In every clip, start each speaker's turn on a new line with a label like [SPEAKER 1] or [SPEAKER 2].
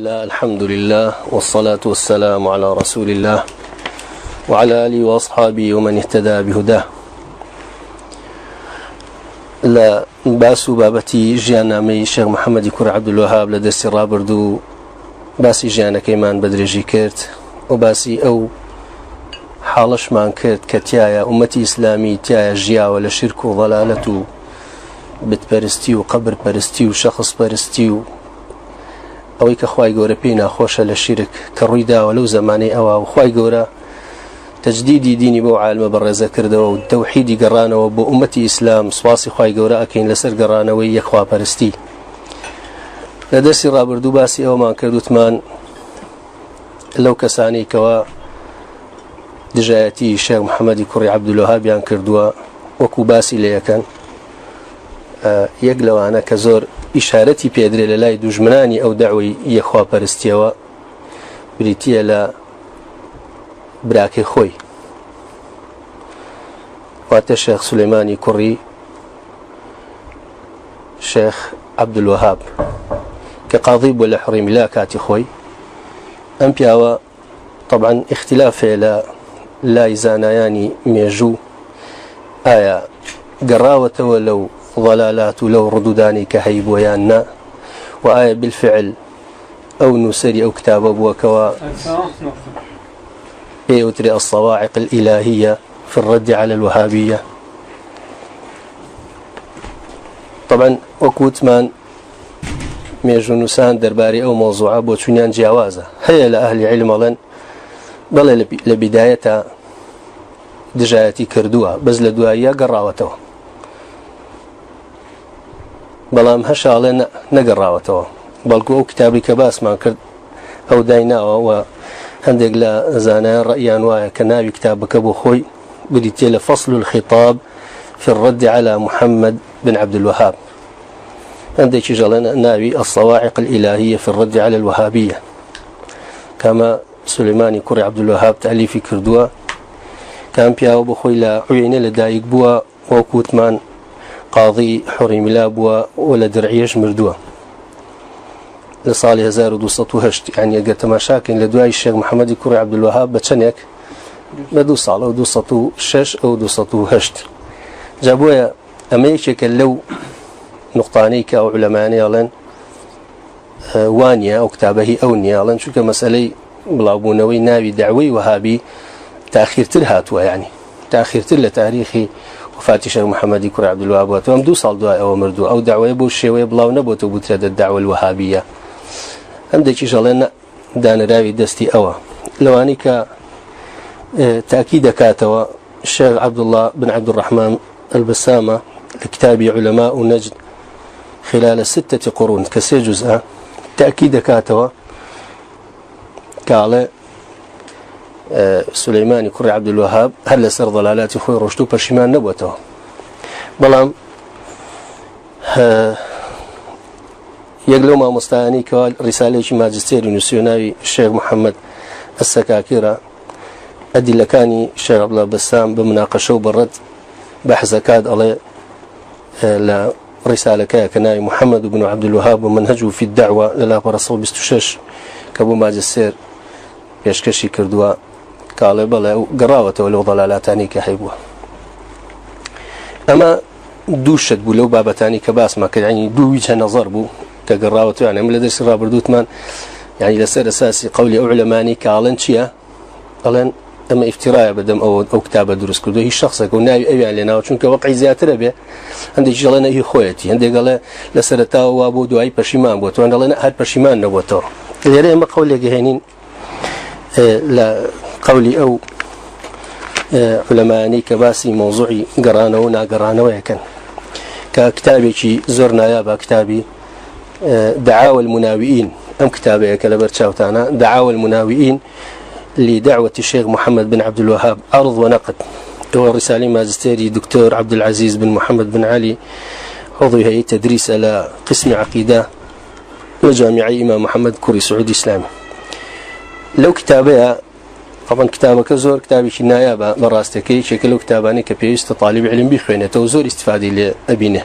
[SPEAKER 1] الله الحمد لله والصلاة والسلام على رسول الله وعلى آله وأصحابه ومن اهتدى بهداه. لا باسو بابتي جيانا مي شيخ محمد كور عبد الوهاب لدرس رابردو باسي جيانا كيمان بدرجي كرت وباسي أو حالش مان كرت كتيايا أمتي إسلامي تيايا جيا ولا شرك وضلالة بتبرستي وقبر برستي وشخص برستي ئەوەی کە خوای گەورە پێی ناخۆشە لە شیرک کە ڕوویداوە لەو زەمانەی ئەوە و خوای گەورە تەجدیدی دینی بۆ عالمە بەڕێزە کردەوە و تەوحیدی گەڕانەوە بۆ ئومەتی ئیسلام. سواسی خوای گەورە ئەکەین لەسەر گەڕانەوەی یەکخواپەرستی. لە دەرسی ڕابردوو باسی ئەومان کردوتمان لەو کەسانی کەوە دژایەتی شێخ محەممەدی کوڕی عەبدولوهابیان کردووە وەکو باسی لە یەکەن یەک لەوانە کە زۆر ئیشارەتی پێدرێ لە لای دوژمنانی ئەو داوای یەخواپەرستیەوە بریتیە لە براکەی خۆی واتە شێخ سولەیمانی کوڕی شێخ عەبدولوهاب کە قاضی بووە لە حڕیمیلا کاتی خۆی. ئەم پیاوە طبعا اختلافێ لە لای زانایانی مێژوو ئایا گەڕاوەتەوە لەو ضلالات ولو ردوداني كهيب ويانا وآية بالفعل أو نسري أو كتاب بوكوا يوتري الصواعق الإلهية في الرد على الوهابية. طبعا وكوتمان ميجونسان درباري أو موضوع بوتشونيان جوازة هيا لأهل علم لن بل لبداية دجايتي كردوها بز لدوايا قراوته بەڵام هەشاڵێ نەگەڕاوەتەوە بەڵکو ئەو کتابی کە باسمان کرد ئەو دایناوە و هەندێک لە زانایان ڕەئیان وایە کە ناوی کتابەکە بۆ خۆی بریتێ لە فصل الخطاب في الرد على محمد بن عبد الوهاب. هەندێکی ژەڵێن ناوی الصواعق الإلهية في الرد على الوهابية كما سليماني كوري عبد الوهاب تأليفي كردووە کام پیاوە بۆ خۆی لە عوێنە لەدایک بووە وەکوتمان قاضي حريملا بوا ولا درعيش مردوه لصالح 1208 يعني قلت مشاكل لدواي الشيخ محمد كوري عبد الوهاب بتشنيك بدو صالح 206 أو 208 جابوها أميشك لو نقطانيك أو علماني لن وانيا أو كتابه أو نيالن شو كمسألة بلابونوي ناوي دعوي وهابي تأخير تلهاتوا يعني تأخير تل تاريخي وفاة الشيخ محمد كوري عبد الوهاب وتم 2 سال دعاء أو مردو أو دعوة بو الشيوية بلاو نبوت وبترد الدعوة الوهابية. عندك شغلنا دان راوي دستي أوا لواني ك تأكيد كاتوا الشيخ عبد الله بن عبد الرحمن البسامة لكتاب علماء نجد خلال 6 قرون كسي جزء تأكيد كاتوا قال سليماني كوري عبد الوهاب هل سر ضلالات خوي رشدو برشمان نبوته بلام يقلو ما مستعاني كوال رسالة ماجستير نسيوناوي الشيخ محمد السكاكيرة أدي لكاني الشيخ عبد الله بسام بمناقشة وبرد بحث كاد على رسالة كناي محمد بن عبد الوهاب ومنهجه في الدعوة للا برسول بستشش كابو ماجستير يشكشي كردوا قال بلا قراوة ولو ضلالاتاني كحيبوه أما دوشت بلو بابتاني كباس ما كان يعني دو وجه نظر بو كقراوة يعني من لدرس رابردوتمان يعني لسر أساسي قولي أعلماني كالن شيا قالن أما افتراء بدم أو كتابة دروس كردو هي شخصك وناوي أبي علينا وشنك وقعي زياتر به عندك جلنا هي خويتي عندك قال لسرتا وابو دواي برشيمان بوتو عند الله هاد برشيمان نبوتو اللي ما قولي جهينين لا قولي أو علماني كباسي موضوعي قرانا ونا قرانا ويكن ككتابي زرنا يابا كتابي دعاوى المناوئين أم كتابي كالبرتشاوتانا دعاوى المناوئين لدعوة الشيخ محمد بن عبد الوهاب عرض ونقد. هو رسالة ماجستيري دكتور عبد العزيز بن محمد بن علي عضو هيئة تدريس على قسم عقيدة وجامعة إمام محمد كوري سعودي إسلامي. لو كتابها طبعا كتابك زور كتابي كنايا براستكي شكله كتاباني كبيست طالب علم بخوينه توزور استفادة لأبينه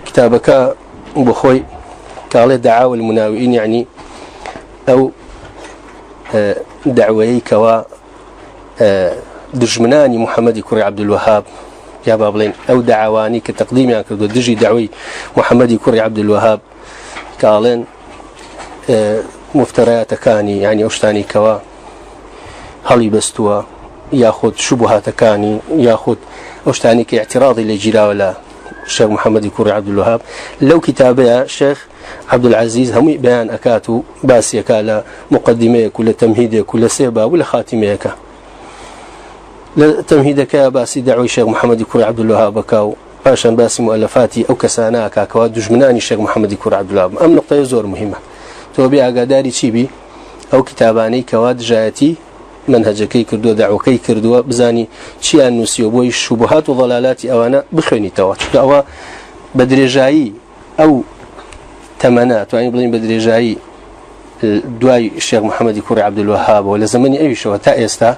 [SPEAKER 1] كتابك بخوي قال دعاوى المناوئين يعني أو دعوي كوا دجمناني محمد كوري عبد الوهاب يا بابلين أو دعواني كتقديم يعني كردو دجي دعوي محمد كوري عبد الوهاب قالين مفتريات كاني يعني أشتاني كوا هلي بستوا ياخذ شبهات كاني ياخذ أشتاني كاعتراضي لجرا ولا الشيخ محمد كوري عبد الوهاب لو كتابه الشيخ عبد العزيز هم بيان أكاتو باسي كالا مقدمة كل تمهيدة كل سيبا ولا خاتمة تمهيدك يا باسي دعوي الشيخ محمد كوري عبد الوهاب كاو عشان باسي مؤلفاتي أو كسانا كاكوا دجمناني الشيخ محمد كوري عبد الوهاب أم نقطة زور مهمة توبي أقداري تشيبي أو كتاباني كواد جايتي منهجكي كردو دعوكي كردو بزاني شيئا نسيو بوي الشبهات وضلالات أوانا بخيني توات أو بدرجاي أو تمنات يعني بلين بدرجاي دواي الشيخ محمد كوري عبد الوهاب ولا زمني أي شو تأستا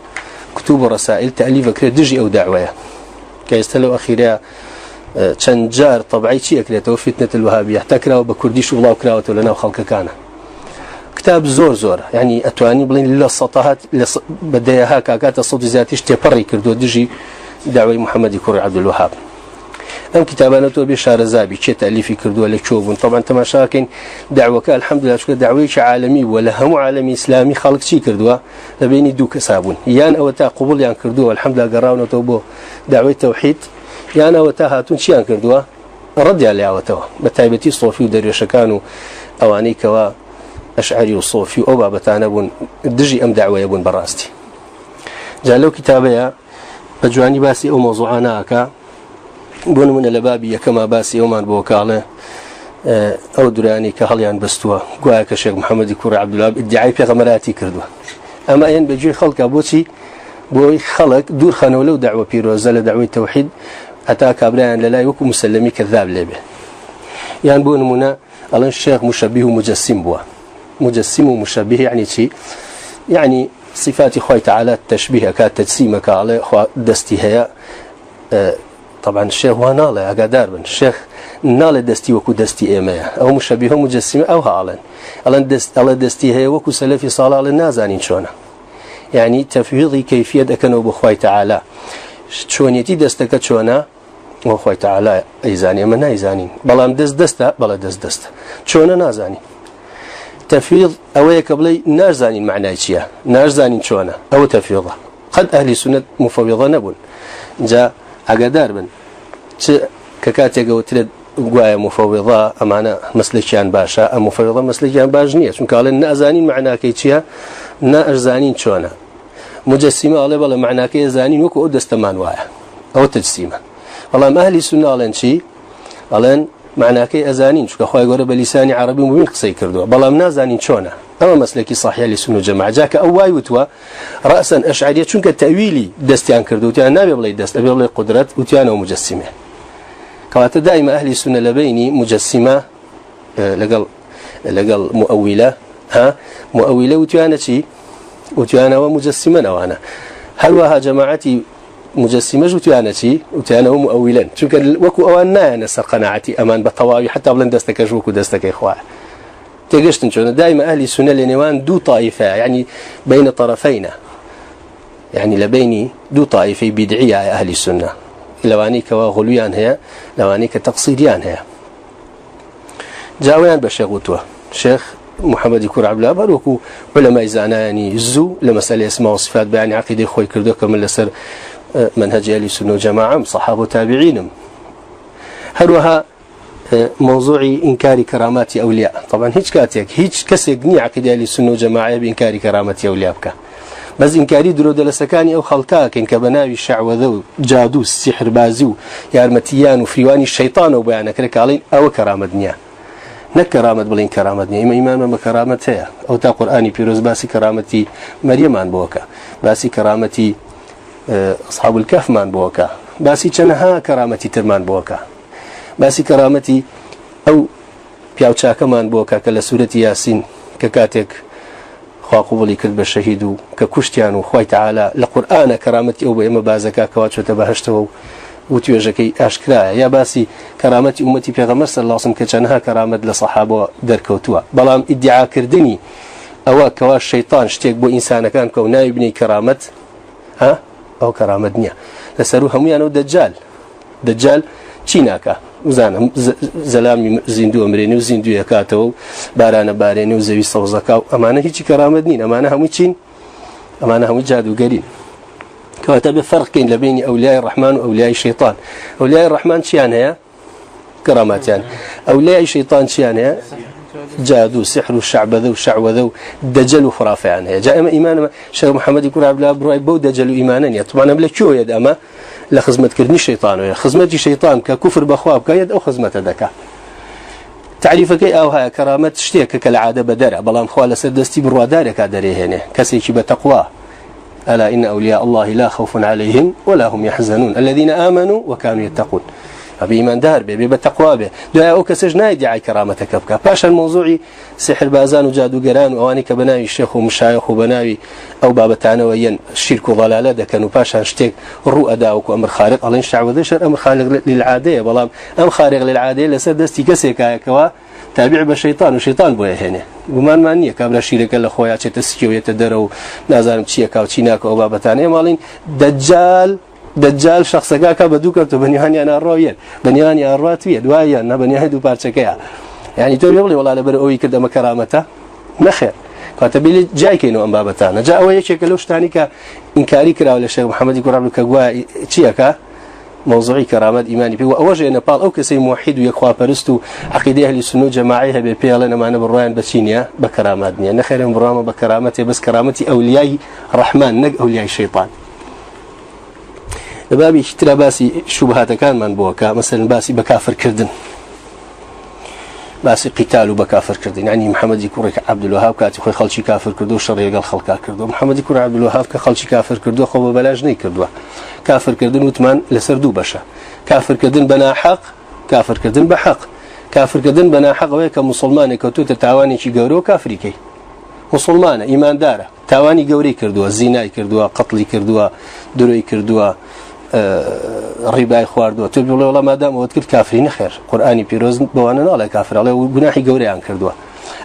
[SPEAKER 1] كتب ورسائل تأليف كردجي أو دعوة كيستلو أخيرا تشنجار طبعي شيء أكلته فتنة الوهابية احتكرا وبكرديش والله كراوته لنا وخلق كان كتاب زور يعني أتواني بلين للسطحات بديها كاكات الصوت ذاتيش تبري كردو دجي دعوة محمد كوري عبد الوهاب أم كتابانته بشار زابي شيء تأليفي كردو ولا تشوفون طبعا تماشاكين دعوة الحمد لله شكرا دعوة عالمي ولا هم عالمي إسلامي خالق شيء كردو لبيني دوك سابون يان أو تا قبول يان كردو والحمد لله قراونا توبو دعوة توحيد يان أو تا هاتون شيء يان كردو رد على عوتوا بتعبتي صوفي ودريش كانوا أواني كوا أشعري وصوفي أو بابتانا بون دجي أم دعوة يبون براستي جالو كتابيا بجواني باسي أو موضوعانا أكا بون من البابية كما باسي أومان بوكالة أو دراني كهليان بستوا قواك الشيخ محمد كوري عبد الوهاب ادعاء في غمراتي كردوا أما أين بجي خلق أبوتي بوي خلق دور خانولو دعوة بيروزة لدعوة التوحيد أتاك أبريان للا يوكو مسلمي كذاب لبه يعني بون منا ألان الشيخ مشبه مجسم بوا مجسم ومشبه يعني شيء يعني صفات خوي تعالى التشبيه كالتجسيم كالله دستي هي طبعا الشيخ وناله أقدار بن الشيخ نال دستي وكو دستي إيمايا أو مشبه مجسم أو هالن ألان دستي هي وكو سلفي صالح للنازانين شونه يعني تفويضي كيفية أكنو بخوي تعالى شونيتي دستك شونا وخوي تعالى أيزاني من أيزاني بلام دستا بلا دستا شونا نازاني تفويض أويك قبلي نازاني معناه شيء نازاني شونا أو تفويضه قد أهل السنة مفوضة نبون جاء أقدار بن ككاتي قوتلد قوايا مفوضة أمانا مسلكيان باشا أم مفوضة مسلكيان باجنية شون قال نازاني معناه كيشيا نازاني شونا مجسمة الله بلا معناه كيزاني وكو دستمان وايا أو تجسيمه والله ما أهل السنة ألان شيء ألان معناه كي أزانين شو كخوي يقول بلسان عربي مبين قصي كردوا بلا منازانين شونا أما مسلكي صحيح للسنة جماعة جاك أواي وتوا رأسا أشعرية شو كالتأويلي دستيان كردوا تيان نبي بلا دست أبي بلا قدرات وتيانا ومجسمة كوات دائما أهل السنة لبيني مجسمة لقل مؤولة مؤولة وتيانا شيء وتيانا ومجسمة نوانا هل وها جماعتي مجسمة جوتيانتي وتيانا مؤولا شو كان وكو أوانا نسر قناعتي أمان بالطواوي حتى بلن دستك جوكو دستك إخوة تجشتن شو دائما أهل السنة لنوان دو طائفة يعني بين طرفين يعني لبيني دو طائفة بدعية أهل السنة لوانيك وغلويان هي لوانيك تقصيريان هي جاويان بشيغوتوا شيخ محمد كوري عبد الوهاب وكو علماء زاناني زو لمسألة اسماء وصفات بيان عقيدة خوي كردو كمل لسر منهج أهل السنة والجماعة صحابة وتابعين هروها موضوعي إنكار كرامات أولياء طبعا هيج كاتيك هيج كسيقني عقيدة أهل السنة والجماعة بإنكار كرامات أولياء بك بس إنكاري درود لسكاني أو خلقاك إن كبناوي الشعوذو جادو السحر بازو يارمتيان وفريواني الشيطان وبيانك ركالين أو كرامة دنيا نكرامة بلين كرامة دنيا إما إمام كرامة هي أو تا قرآني بيروز باسي كرامتي مريم عن بوكا باسي كرامتي أصحاب الكهف مان بوكا باسي جنها كرامتي ترمان بوكا باسي كرامتي أو بياوشاك مان بوكا كلا سورة ياسين ككاتك خواقبولي كذب الشهيد ككشتيان وخوي تعالى لقرآن كرامتي أو بإما بازكا كواتشو تبهشته وتيوجكي أشكرا يا باسي كرامتي أمتي في غمر صلى الله عليه وسلم كجنها كرامة لصحابة دركوتوا بلام ادعاء كردني أو كوا الشيطان اشتيك بو إنسان كان كونا يبني كرامة أو كرامة دنيا لسروهم يعني دجال چیناکە وزانم زەلامی زیندوو ئەمرێنی و زیندوو یەکاتەوە بارانە بارێنی و زەوی سەوزەکە و ئەمانە هیچی کەرامەت نین ئەمانە هەمووی چین ئەمانە هەمووی جادوگەرین کەواتە بێ فەرقین لە بینی ئەولیای ڕەحمان و ئەولیای شەیطان ئەولیای ڕەحمان چیان هەیە کەرامەتیان ئەولیای شەیطان چیان هەیە جادو سحر وشعبذة وشعوذة ودجل وخرافة هي جاء إيمان شيخ محمد يقول عبد الله بروي بو دجل إيمانا طبعا بلا كيو يد أما لخدمة كرني الشيطان ويا خدمة الشيطان ككفر بخواب كيد أو خدمة ذكاء تعريفك أو هاي كرامة اشتيك كالعادة بدرع بلام خوال سدستي بروادارك داري هنا كسيك بتقوى ألا إن أولياء الله لا خوف عليهم ولا هم يحزنون الذين آمنوا وكانوا يتقون بإيمان دار به بتقوى به دعاء أو كسج نايدعي كرامتك بك باش الموضوع سحر بازان وجادوجران وأواني كبناوي الشيخ ومشايخ وبناوي أو بابتانا وين الشرك وضلالة ده كانوا باش هنشتك الرؤى داوك وأمر خارق الله ينشع وذشر أمر خارق للعادية بلام أمر خارق للعادية لسدستي كسيكا كوا تابع بالشيطان وشيطان بويه هنا قمان مانية كابلا شيرك الأخويا تسكيو يتدروا نازارم تشيكا وتشيناك أو بابتانا مالين دجال شخص كا بدو كرتو بنياني أنا الرويل بنياني الرواتية دوايا أنا بنياني دو بارشكيا يعني تقول يقولي والله لبر أوي كده مكرامته نخير كاتبلي جاي كينو أم بابتانا جاء أوي شكلوش تاني كإنكاري كرا ولا شيخ محمد يقول ربك كجوا تشيكا موضوعي كرامات إيماني بيه وأوجه نبال أو كسي موحد ويخوا برستو عقيدة أهل السنة جماعيها ببيالنا معنا بالرأي بسينيا بكراماتني نخير برامة بكرامتي بس كرامتي أولياء الرحمن نج أولياء الشيطان بابي اشترى باسي شبهات كان من بوكا مثلا باسي بكافر كردن باسي قتال وبكافر كردن يعني محمد يكون عبد الوهاب كاتي خوي خلشي كافر كردو شرعي قال خلقا كردو محمد يكون عبد الوهاب كخلشي كافر كردو خو بلاجني كردو كافر كردن وثمان لسردو بشا كافر كردن بنا حق كافر كردن بحق كافر كردن بنا حق ويك مسلمان كتو تتعواني شي غورو كافري كي مسلمان ايمان داره تاواني غوري كردو زنا كردو قتل كردو دروي كردو رباي خواردو تقول والله ما دام وذكر كافرين خير قرآني بيروز بوانا على كافر على وجناحي جوري عن كردوا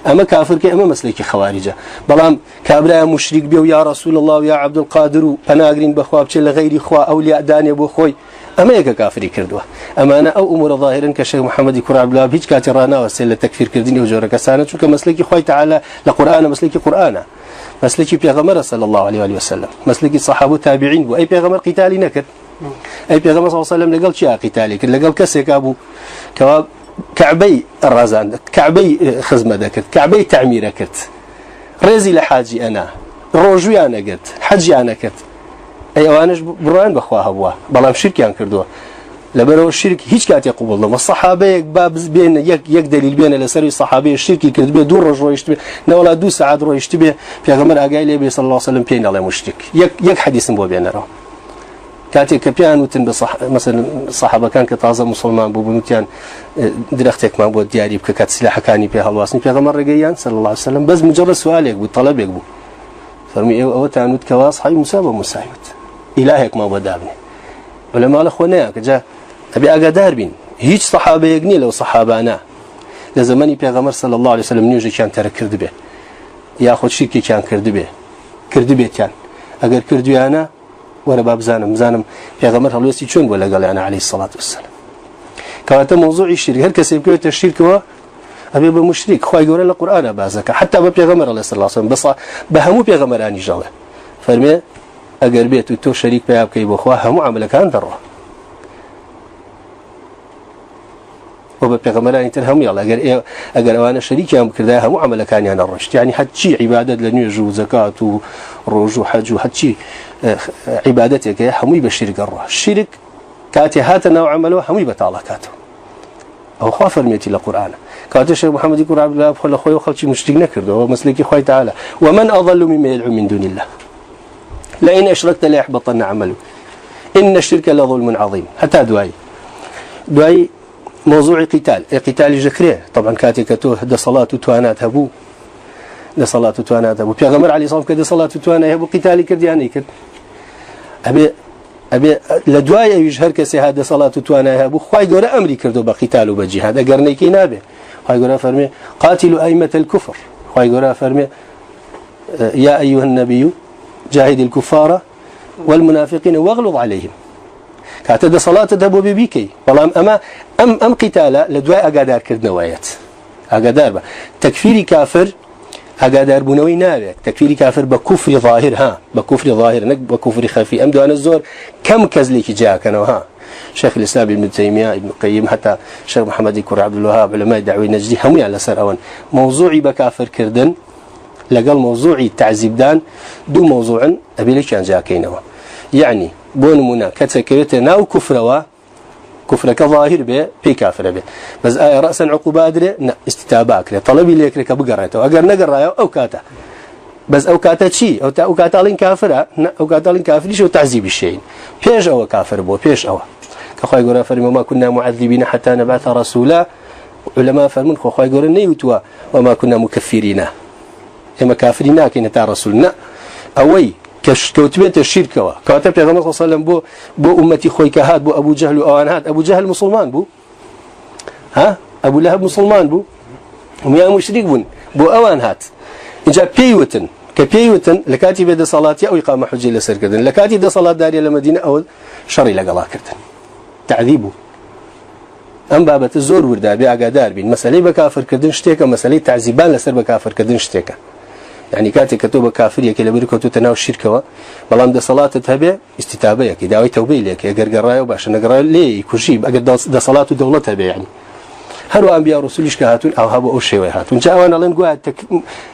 [SPEAKER 1] أما كافر كأما مسلك خوارجة بلام كابرا مشرك بيو يا رسول الله ويا عبد القادر فناقرين بخواب شل غير خوا أولياء داني أبو خوي أما يك كافر كردوا أما أنا أو أمور ظاهرا كشيخ محمد يكون عبد الله بيج كاترانا وسيل تكفير كردين وجورك سانة شو كمسلك خوي تعالى لقرآن مسلك قرآن مسلك بيغمر صلى الله عليه وسلم مسلك الصحابة تابعين وأي بيغمر قتالي نكر أي بيغمر صلى الله عليه وسلم لقال شيء قتالي كل لقال كسك أبو كواب كعبي الرزان كعبي خزمة ذكرت كعبي تعمير كرت رزي لحاجي أنا روجي أنا قلت حجي أنا كرت أي أوانش بران بخواه أبوه بلام شرك يعني كردوه لبرو الشرك هيج كات يقبل الله الصحابة باب بين يك دليل بين لسري الصحابة الشرك كرد به دور رجوا يشتبه نولا دو ساعات رو يشتبه في غمر أجاي لي صلى الله عليه وسلم بين الله مشرك يك حديث بو بيننا كاتي كبيان وتن مثلا الصحابة كان كتازة مسلمان بو بنتيان درختك ما بو دياري بكات سلاح كاني بها الواسني في غمر رجيان صلى الله عليه وسلم بس مجرد سؤال يقبل طلب يقبل فرمي أو تعنود كواس حي مساوي إلهك ما بدابني ولما الأخوانيا كجا أبي أقدر بين هيج صحابة يجني لو صحابانا لزماني بيغمر صلى الله عليه وسلم نيوجي كان ترى كرد به ياخذ شركي كان كرد به كان أجر كردي أنا وأنا باب زانم بيغمر هلوسي شون ولا قال أنا عليه الصلاة والسلام كانت موضوع الشرك هل كسب كيو الشرك هو أبي بمشرك خواي يقول القرآن بازك حتى بيغمر الله صلى الله عليه وسلم بس بهمو بيغمر أني جاله فرمي أجر بيت تو شريك بياب كي بخواه هم عمل كان دره وبيغمران تنهم يلا أجر أنا شريك يوم كذا هم عمل كان يعني الرشد يعني حد شيء عبادة لنيجو زكاة ورجو حج وحد شيء عبادتك هم يبشرك الروح الشرك كاتي هات نوع عمله هم يبتعلى كاته أو خاف الميت القرآن كاتي الشيخ محمد يقول عبد الله بخل أخوي وخلشي مشرك نكرده ومسلك خوي تعالى ومن أضل مما يدعو من دون الله لئن أشركت لا يحبطن عمله إن الشرك لظلم عظيم حتى دعاي موضوع قتال ذكره طبعا كاتكتو ده صلاة توانات هبو بيغمر عليه صلى كده صلاة توانات هبو قتالي كردياني كد أبي لدواي يجهر كسي هذا صلاة توانات هبو خواي قرأ أمري كردو بقتال وبجهاد أقرني كينابه خواي قرأ فرمي قاتلوا أئمة الكفر خواي قرأ فرمي يا أيها النبي جاهد الكفار والمنافقين واغلظ عليهم كاتد صلاة تذهب ببيكي والله أم قتال لدواء أقادار كردنا وايات أقادار تكفير كافر أقادار بنوي نابك تكفير كافر بكفر ظاهر بكفر ظاهر نك بكفر خفي أم دوان الزور كم كزليك جاء أنا شيخ الإسلام ابن تيمية ابن القيم حتى شيخ محمد كور عبد الوهاب علماء دعوة نجدي هم على سر أون موضوعي بكافر كردن لقال موضوعي تعذيب دان دو موضوع أبي لك أن جاء كينوا يعني بون منا كتكرت ناو كفر كظاهر به في كافر به بس رأسا عقوبة أدري استتابعك طلبي ليك رك بقرته أجر نقرأ أو كاته بس أو كاته شيء أو كاتالين كافرة أو كاتالين كافر شو تعذيب الشيء بيش أو كافر بو بيش أو كخوي يقول فرم ما كنا معذبين حتى نبعث رسولا علماء فرمون كخوي يقول نيوتوا وما كنا مكفرين إما كافرين كنا تا رسولنا أوي كوتبت الشركة كاتب پیغمبر صلى الله عليه وسلم بو أمتي خوي كهاد بو أبو جهل وأوان هاد أبو جهل مسلمان بو أبو لهب مسلمان بو وميا مشرك بو أوان هاد إنجا بيوتن كبيوتن لكاتي بدا صلاة أو إقامة حجة لسر كردن لكاتي دا صلاة دارية لمدينة أو شري لقلا كردن تعذيبه أم بابت الزور وردا بأقادار بين مسألة بكافر كردن شتيكا مسألة تعذيبان لسر بكافر كردن شتيكا يعني كاتي كتوبة كافرية كلا بركة تناو الشركة بلام دا صلاة تهبه استتابة كي داوي توبة لك يقر قرايا وباش نقرأ ليه كرشيب أقد دا صلاة دولتها به يعني هلو أنبياء رسولش كهاتون أو هبوا أو شيء هاتون جاء أنا لين قاعد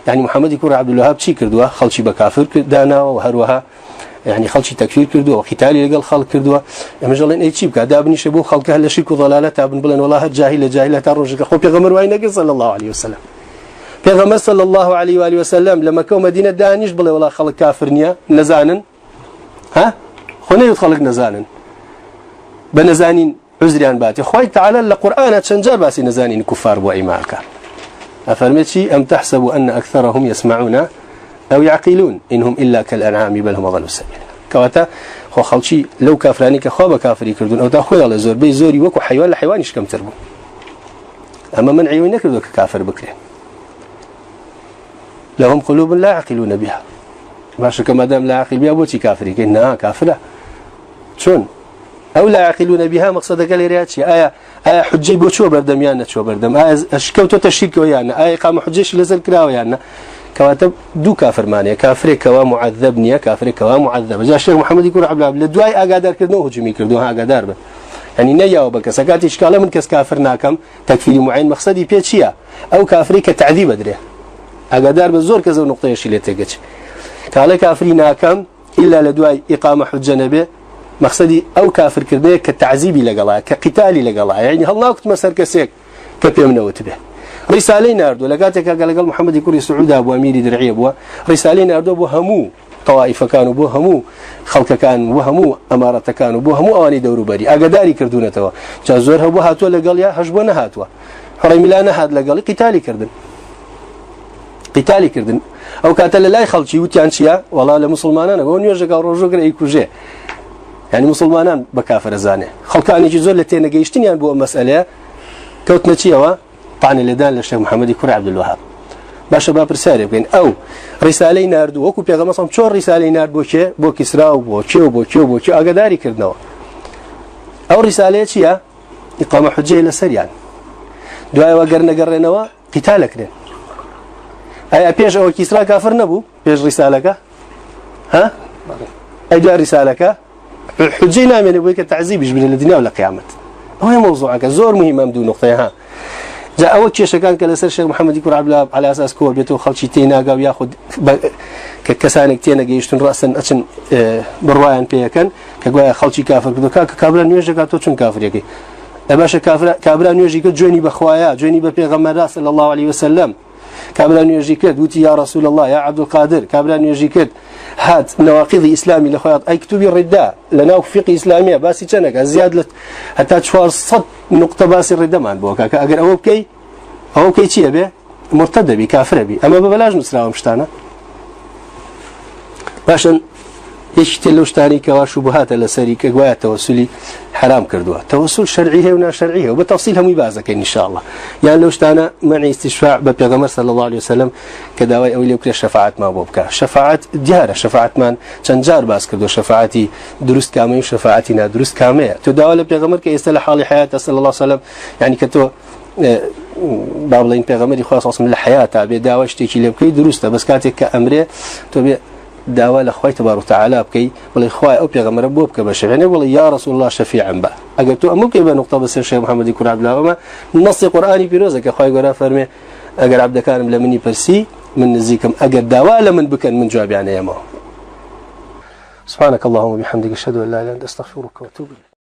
[SPEAKER 1] يعني محمد يكون عبد الوهاب شيء كردوه خلشي بكافر دانا وهروها يعني خلشي تكفير كردوه وقتالي لقال خلق كردوه مجالين أي شيء كذا ابني شبوه خلقه هلا شرك وضلالة ابن بلن والله جاهلة تروج خو بيغمر وين صلى الله عليه وسلم بيغمر صلى الله عليه وآله وسلم لما كون مدينة دانيش بلا والله خلق كافرنيا نزانن خوني يدخلك نزانن بنزانين عذريان باتي خوي تعالى القرآن تشنجر باسي نزانين كفار وإيمانك أفرمتشي أم تحسب أن أكثرهم يسمعون أو يعقلون إنهم إلا كالأنعام بل هم ضلوا السبيل كواتا خو خلشي لو كافراني كخواب كافري كردون أو تأخذ على زور بي زوري وكو حيوان لحيوانش كم تربو أما من عيون يكردو ككافر بكرين لهم قلوب لا يعقلون بها باشا كما دام لا يعقل بها بوتي كافري كإنها كافرة شون أو لا يعقلون بها مقصدك لرياتشي آية حجي بوشو بردم يانا شو بردم آية أشكوتو تشريك ويانا آية قام حجيش لزل كراو يانا كواتب دو كافر مانيا كافر كوا معذبنيا كافر كوا معذب جاء الشيخ محمد يقول عبد الله لدواي أقادر كردنوه هجمي كردوها أقادر به يعني نيا وبك سكات إشكاله من كس كافر ناكم تكفير معين مقصدي بيتشيا أو كافر كتعذيب أدري أقادر بالزور كذا نقطة يشيل تجتش قال كافر ناكم إلا لدواي إقامة حجة نبي مقصدي أو كافر كردناه كتعذيب لقلا كقتال لقلا يعني هلا وقت مسر كسيك كبيمنا وتبه رسالين أردو لقاتك قال محمد يكون سعود أبو أمير درعي أبو رسالين أردو أبو همو طوائف كانوا أبو همو خلق كانوا أبو همو أمارة كانوا أبو همو أواني دورو بري أقداري كردونة توا جازورها أبو هاتوا لقال يا هجبونا هاتوا حريم لانا هاد لقال قتالي كردن أو كاتل لا يخلشي وتيانشيا والله لمسلمانان أقول يرجع ورجوع يكوجه يعني مسلمانان بكافر زانه خلقاني جزء لتين جيشتني يعني بو مسألة كوتنا شيء طعن اللدان للشيخ محمد يكون عبد الوهاب باشا باب رسالة بين أو رسالة ناردو وكو بيغا مثلا شو رسالة نارد بوشي بو كسرا وبوشي أقداري كردنوا أو رسالة شيء إقامة حجة إلى سريان دعاء وقرنا قتالك لين أي بيش أو كسرا كافر نبو بيش رسالك ها أي دعاء رسالك الحجة نامين يبويك تعذيبش بين الدنيا ولا قيامة هو موضوعك زور مهم بدون نقطة ها جاء أول شيء كان كالسر الشيخ محمد يكون عبد الله على أساس كور بيته خلشي تيناقا وياخذ ككسانك تيناقا يشتن رأسا أشن بروايان بيكن كقويا خلشي كافر كابرا نيوجا كاتوشن كافر يكي أباشا كابرا نيوجي كد جوني بخوايا جوني ببيغمبر صلى الله عليه وسلم كابرا نيوجي كد وتي يا رسول الله يا عبد القادر كابرا نيوجي كد هاد نواقض إسلامي لخوات أي كتب الرداء لنا فقه إسلامية باسي تنك زيادة حتى تشوار صد نقطة باسي الرداء ما نبوكا كأجر أو كي شيء به مرتد بي كافر بي أما ببلاش نسرعه مشتانا باشن هیچ لەو شتانی کەوا شوبهاتە لەسەری کە گوایە تەوەسولی حرام کردووە تەوەسول شەرعی هەیە و ناشەرعی هەیە و بەتەفسیل هەمووی بازەکەین ان شاء الله یان لەو شتانە منع استشفاع بە پێغەمبەر صلی الله عليه وسلم کە داوای ئەوەی لێ بکرێ شەفاعەتمان بۆ بکە شەفاعەت دیارە شەفاعەتمان چەند جار باس کردو شەفاعەتی دروست کامەی و شەفاعەتی نادروست کامەیە تۆ داوا لە پێغەمبەر کە ئێستا لە حاڵی حیاتە صلی الله عليه وسلم یعنی کە تۆ با بڵین پێغەمبەری خوا صلی الله عليه وسلم لە حیاتە بێ داوا شتێکی لێ بکەی دروستە بەس کاتێک کە ئەمرێ تۆ بێ داوا لخوي تبارك وتعالى بكي ولا إخوة أو بيغمر أبوه كبشر ولا يا رسول الله شفيعا با أجر تو أمك يبقى نقطة بس الشيخ محمد يكون عبد الله وما نص قرآني في روزك أخوي قرأ فرمي أجر عبد كان لمني برسي من نزيكم أجر داوا لمن بكن من جواب يعني يا ما سبحانك اللهم وبحمدك أشهد أن لا إله إلا أنت أستغفرك وأتوب إليك